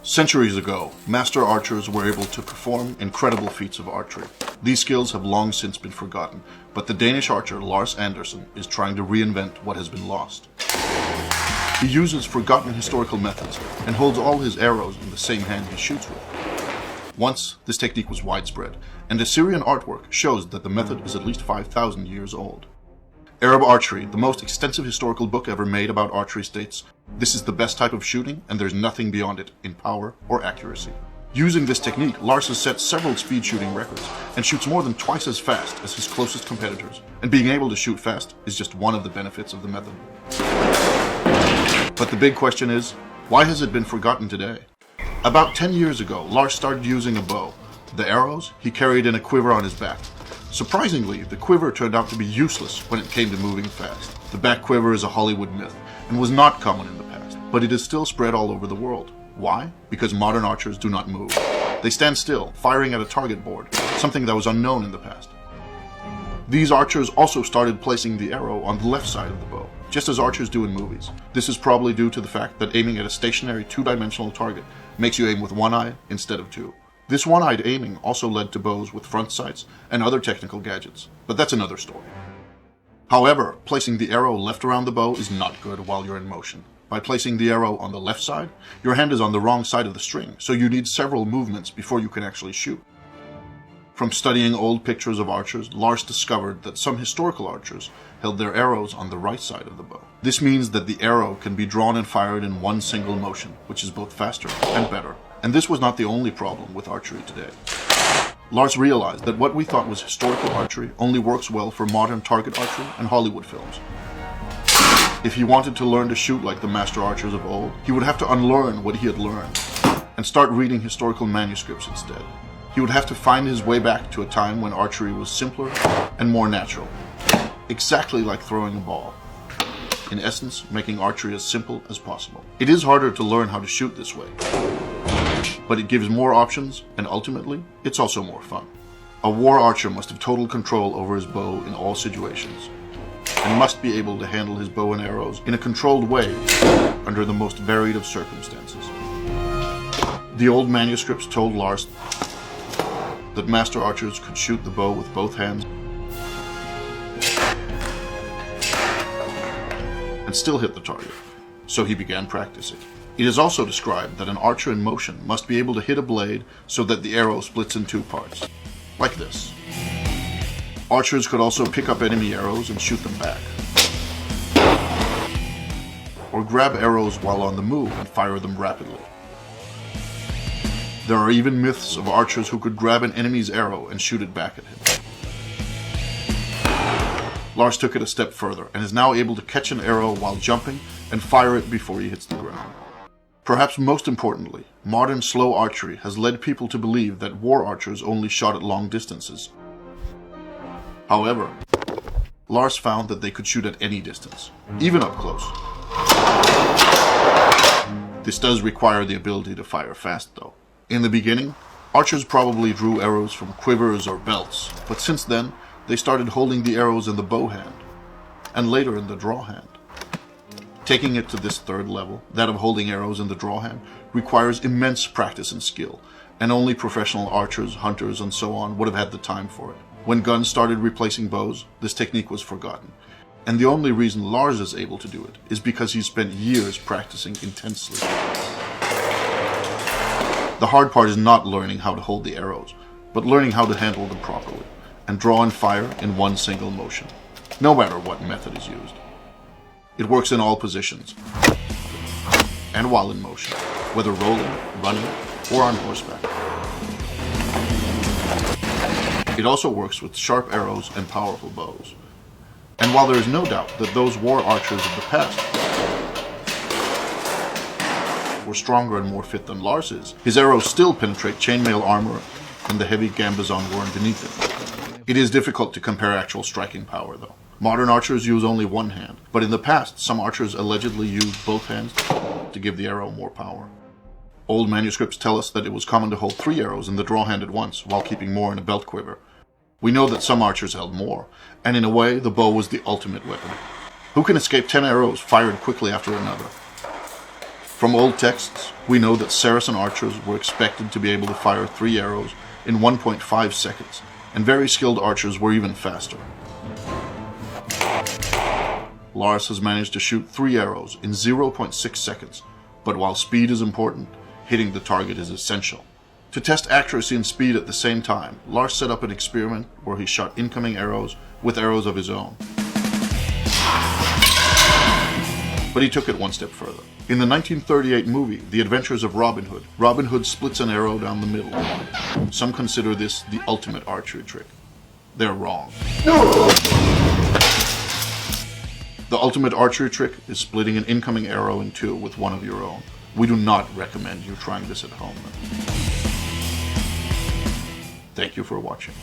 Centuries ago, master archers were able to perform incredible feats of archery. These skills have long since been forgotten, but the Danish archer Lars Andersen is trying to reinvent what has been lost. He uses forgotten historical methods and holds all his arrows in the same hand he shoots with. Once, this technique was widespread, and Assyrian artwork shows that the method is at least 5,000 years old. Arab Archery, the most extensive historical book ever made about archery, states, "This is the best type of shooting, and there's nothing beyond it in power or accuracy." Using this technique, Lars has set several speed shooting records and shoots more than twice as fast as his closest competitors. And being able to shoot fast is just one of the benefits of the method. But the big question is, why has it been forgotten today? About 10 years ago, Lars started using a bow. The arrows he carried in a quiver on his back. Surprisingly, the quiver turned out to be useless when it came to moving fast. The back quiver is a Hollywood myth and was not common in the past, but it is still spread all over the world. Why? Because modern archers do not move. They stand still, firing at a target board, something that was unknown in the past. These archers also started placing the arrow on the left side of the bow, just as archers do in movies. This is probably due to the fact that aiming at a stationary two-dimensional target makes you aim with one eye instead of two. This one-eyed aiming also led to bows with front sights and other technical gadgets, but that's another story. However, placing the arrow left around the bow is not good while you're in motion. By placing the arrow on the left side, your hand is on the wrong side of the string, so you need several movements before you can actually shoot. From studying old pictures of archers, Lars discovered that some historical archers held their arrows on the right side of the bow. This means that the arrow can be drawn and fired in one single motion, which is both faster and better. And this was not the only problem with archery today. Lars realized that what we thought was historical archery only works well for modern target archery and Hollywood films. If he wanted to learn to shoot like the master archers of old, he would have to unlearn what he had learned and start reading historical manuscripts instead. He would have to find his way back to a time when archery was simpler and more natural, exactly like throwing a ball. In essence, making archery as simple as possible. It is harder to learn how to shoot this way, but it gives more options, and ultimately, it's also more fun. A war archer must have total control over his bow in all situations, and must be able to handle his bow and arrows in a controlled way under the most varied of circumstances. The old manuscripts told Lars that master archers could shoot the bow with both hands and still hit the target, so he began practicing. It is also described that an archer in motion must be able to hit a blade so that the arrow splits in two parts, like this. Archers could also pick up enemy arrows and shoot them back, or grab arrows while on the move and fire them rapidly. There are even myths of archers who could grab an enemy's arrow and shoot it back at him. Lars took it a step further and is now able to catch an arrow while jumping and fire it before he hits the ground. Perhaps most importantly, modern slow archery has led people to believe that war archers only shot at long distances. However, Lars found that they could shoot at any distance, even up close. This does require the ability to fire fast, though. In the beginning, archers probably drew arrows from quivers or belts, but since then, they started holding the arrows in the bow hand, and later in the draw hand. Taking it to this third level, that of holding arrows in the draw hand, requires immense practice and skill, and only professional archers, hunters, and so on would have had the time for it. When guns started replacing bows, this technique was forgotten, and the only reason Lars is able to do it is because he spent years practicing intensely. The hard part is not learning how to hold the arrows, but learning how to handle them properly, and draw and fire in one single motion, no matter what method is used. It works in all positions, and while in motion, whether rolling, running, or on horseback. It also works with sharp arrows and powerful bows. And while there is no doubt that those war archers of the past were stronger and more fit than Lars is, his arrows still penetrate chainmail armor and the heavy gambazon worn beneath it. It is difficult to compare actual striking power, though. Modern archers use only one hand, but in the past, some archers allegedly used both hands to give the arrow more power. Old manuscripts tell us that it was common to hold 3 arrows in the draw hand at once, while keeping more in a belt quiver. We know that some archers held more, and in a way, the bow was the ultimate weapon. Who can escape 10 arrows fired quickly after another? From old texts, we know that Saracen archers were expected to be able to fire 3 arrows in 1.5 seconds, and very skilled archers were even faster. Lars has managed to shoot 3 arrows in 0.6 seconds, but while speed is important, hitting the target is essential. To test accuracy and speed at the same time, Lars set up an experiment where he shot incoming arrows with arrows of his own. But he took it one step further. In the 1938 movie, The Adventures of Robin Hood, Robin Hood splits an arrow down the middle. Some consider this the ultimate archery trick. They're wrong. No! The ultimate archery trick is splitting an incoming arrow in 2 with one of your own. We do not recommend you trying this at home. Thank you for watching.